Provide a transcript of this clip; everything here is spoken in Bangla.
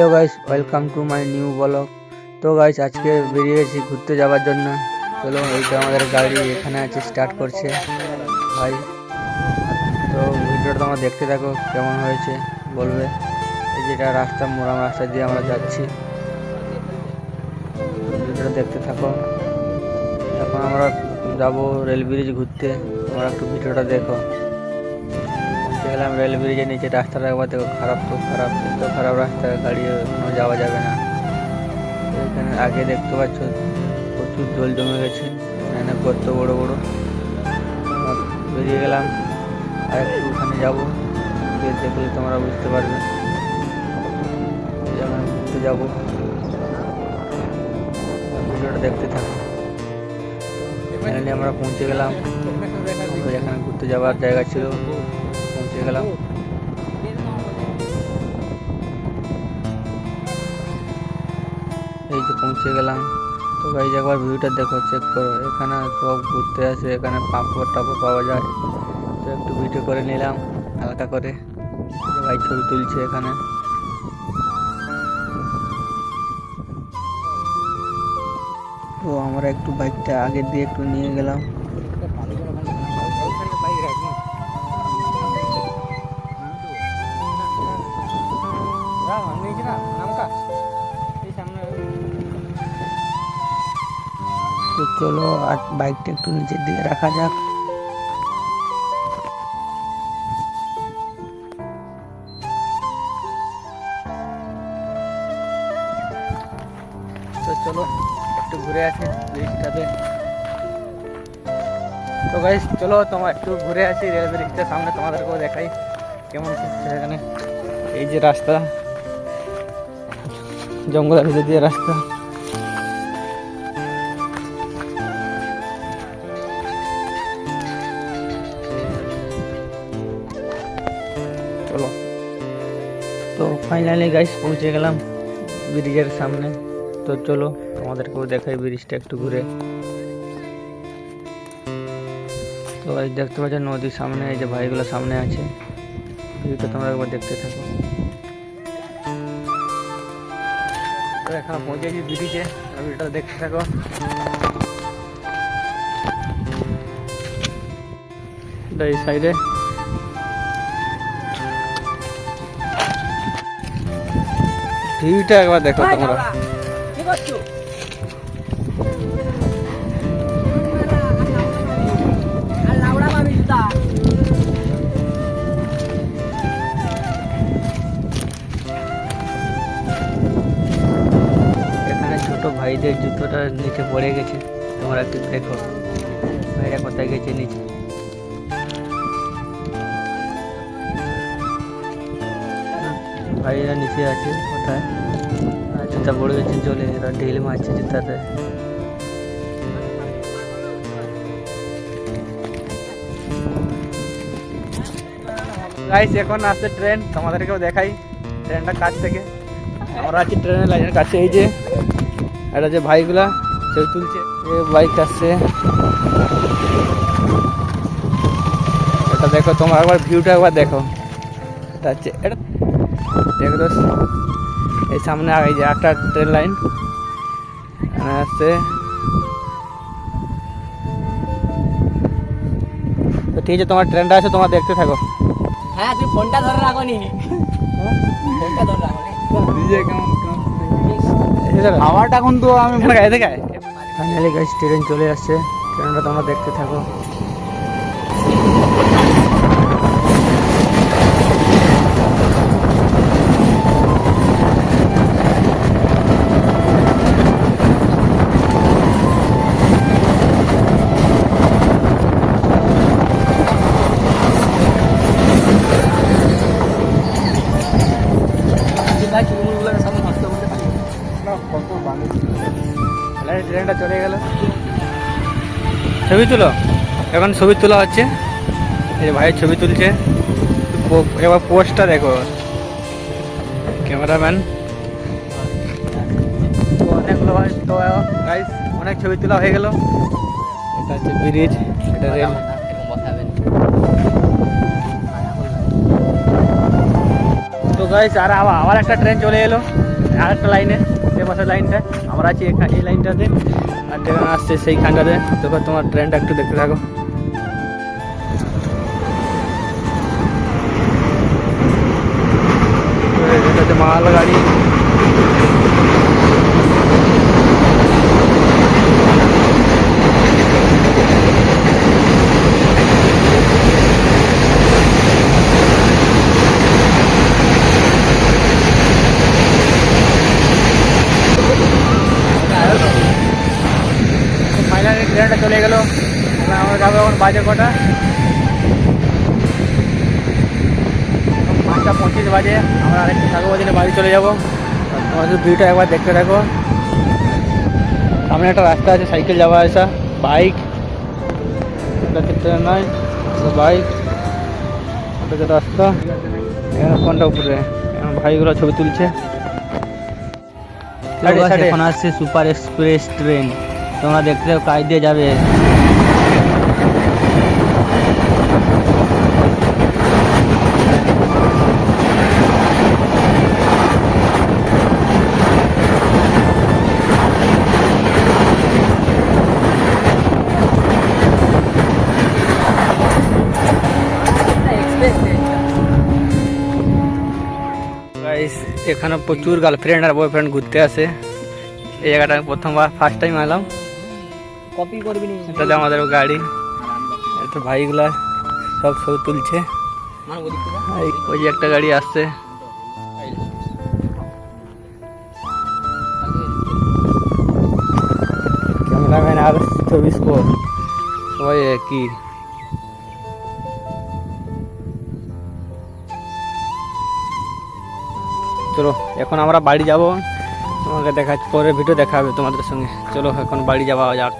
Hello guys, welcome to my new blog. তো গাইস আজকে বেরিয়ে গেছি ঘুরতে যাওয়ার জন্য। চলো, এইটা আমাদের গাড়ি এখানে আছে, স্টার্ট করছে ভাই। তো ভিডিওটা তোমরা দেখতে থাকো, কেমন হয়েছে বলবে। এই যেটা রাস্তা, মোরাম রাস্তা দিয়ে আমরা যাচ্ছি, ভিডিওটা দেখতে থাকো। এখন আমরা যাবো রেল ব্রিজ ঘুরতে, তোমরা একটু ভিডিওটা দেখো। পৌঁছে গেলাম রেল ব্রিজের নিচে। রাস্তাটা একবার দেখো, খারাপ তো খারাপ, এত খারাপ রাস্তা, গাড়ি কোনো যাওয়া যাবে না। তো এখানে আগে দেখতে পাচ্ছ প্রচুর জল জমে গেছে, এখানে গর্ত বড় বড়। বেরিয়ে গেলাম, আর একটু ওখানে যাবো, গিয়ে দেখলে তোমরা বুঝতে পারবে। যেমন ঘুরতে যাবো, ভিডিওটা দেখতে থাকো। ফাইনালি আমরা পৌঁছে গেলাম, যেখানে ঘুরতে যাওয়ার জায়গা ছিল, পৌঁছে গেলাম। এই যে পৌঁছে গেলাম। তো গাইজ একবার ভিউটা দেখো, চেক করো। এখানে সব ঘুরতে আসে, এখানে পাঁপড় টাপড় পাওয়া যায়। তো একটু ভিডিও করে নিলাম হালকা করে। ভাই ছবি তুলছে এখানে। তো আমরা একটু বাইকটা আগে দিয়ে একটু নিয়ে গেলাম। তো চলো, আর বাইকটা একটু নিচের দিকে রাখা যাক। তো চলো একটু ঘুরে আসি ব্রিজটাতে। তো গাইস চলো তোমার একটু ঘুরে আসি রেল ব্রিজটার সামনে, তোমাদেরকেও দেখাই কেমন সেখানে। এই যে রাস্তা, জঙ্গলের ভিতর দিয়ে রাস্তা। চলো, তো ফাইনালি গাইস পৌঁছে গেলাম ব্রিজের সামনে। তো চলো তোমাদেরকেও দেখাই ব্রিজটা একটু ঘুরে। তো এই দেখতে পাচ্ছ নদীর সামনে, এই যে ভাইগুলো সামনে আছে, ভিউটা তোমরা একবার দেখতে থাকো। তো এখন পৌঁছেছি ব্রিজে, ভিউটা দেখতে থাকো। এই সাইডে ভিউটা একবার দেখো তোমরা। এখানে ছোট ভাইদের জুতোটা নিচে পড়ে গেছে, তোমরা একটু দেখো ভাইরা কোথায় গেছে নিচে। ভাইরা নিচে আছে কোথায়, আর জুতা পড়ে গেছে জলে, এরা ঢিল মারছে জুতাতে। গাইস এখন আসছে ট্রেন, তোমাদেরকেও দেখাই ট্রেনটা কাছ থেকে। আমরা আছি ট্রেনের লাইনের কাছে। এই যে এটা যে ভাইগুলা ছবি তুলছে, বাইক আসছে। এটা দেখো তোমরা একবার ভিউটা একবার দেখো। এটা হচ্ছে এটা দেখো তো, এই সামনে এই যে একটা ট্রেন লাইন আসছে। তো ঠিক আছে, তোমার ট্রেনটা আছে, তোমার দেখতে থাকো। হ্যাঁ তুই ফোনটা ধরে রাখো নি, ফোনটা ধরে রাখো নি। খাওয়াটা কিন্তু আমি গায়ে দেখায়। ফাইনালি গাইস ট্রেন চলে আসছে, ট্রেনটা তোমরা দেখতে থাকো। ট্রেনটা চলে গেল, ছবি তুলো। এখন ছবি তোলা হচ্ছে, এই ভাইয়ের ছবি তুলছে। এবার পোস্টটা দেখো, ক্যামেরাম্যান। তো অনেকগুলো ভাই, তো গাইস অনেক ছবি তোলা হয়ে গেল। এটা হচ্ছে ব্রিজ, এটা রেল। তো গাইস আর আবার একটা ট্রেন চলে এলো, আরেকটা লাইনে, যে পাশের লাইনটা আমরা আছি এই লাইনটাতে, আর ট্রেন আসছে সেইখানটাতে। দেখো তোমার ট্রেনটা একটু দেখতে থাকো। এটাতে মাল গাড়ি, ফাইনালি ট্রেনটা চলে গেল। এবার আমরা যাবো এখন বাজে কটা, 5:25 বাজে। আমরা আরেকটু থাকবো, দিনে বাড়ি চলে যাবো। আর তোমার শুধু ভিউটা একবার দেখতে থাকো। সামনে একটা রাস্তা আছে, সাইকেল যাওয়া আসা, বাইক, ট্রেন নয়, বাইক, ওটা রাস্তা। এখানে কোনটা উপরে এখন ভাইগুলো ছবি তুলছে। এখন আসছে সুপার এক্সপ্রেস ট্রেন, তোমরা দেখতে কাজ দিয়ে যাবে। গাইস, এখানে প্রচুর গার্লফ্রেন্ড আর বয়ফ্রেন্ড ঘুরতে আসে। এই জায়গাটা আমি প্রথমবার ফার্স্ট টাইম এলাম। কপি করবি নি এটাতে আমাদের গাড়ি, তো ভাইগুলা সব ছবি তুলছে। ওই যে একটা গাড়ি আসছে। ক্যামেরাম্যান আর ছবি স্কোর সবাই কি। চলো এখন আমরা বাড়ি যাব, তোমাকে দেখা পরে ভিডিও দেখা হবে তোমাদের সঙ্গে। চলো এখন বাড়ি যাওয়া যাক।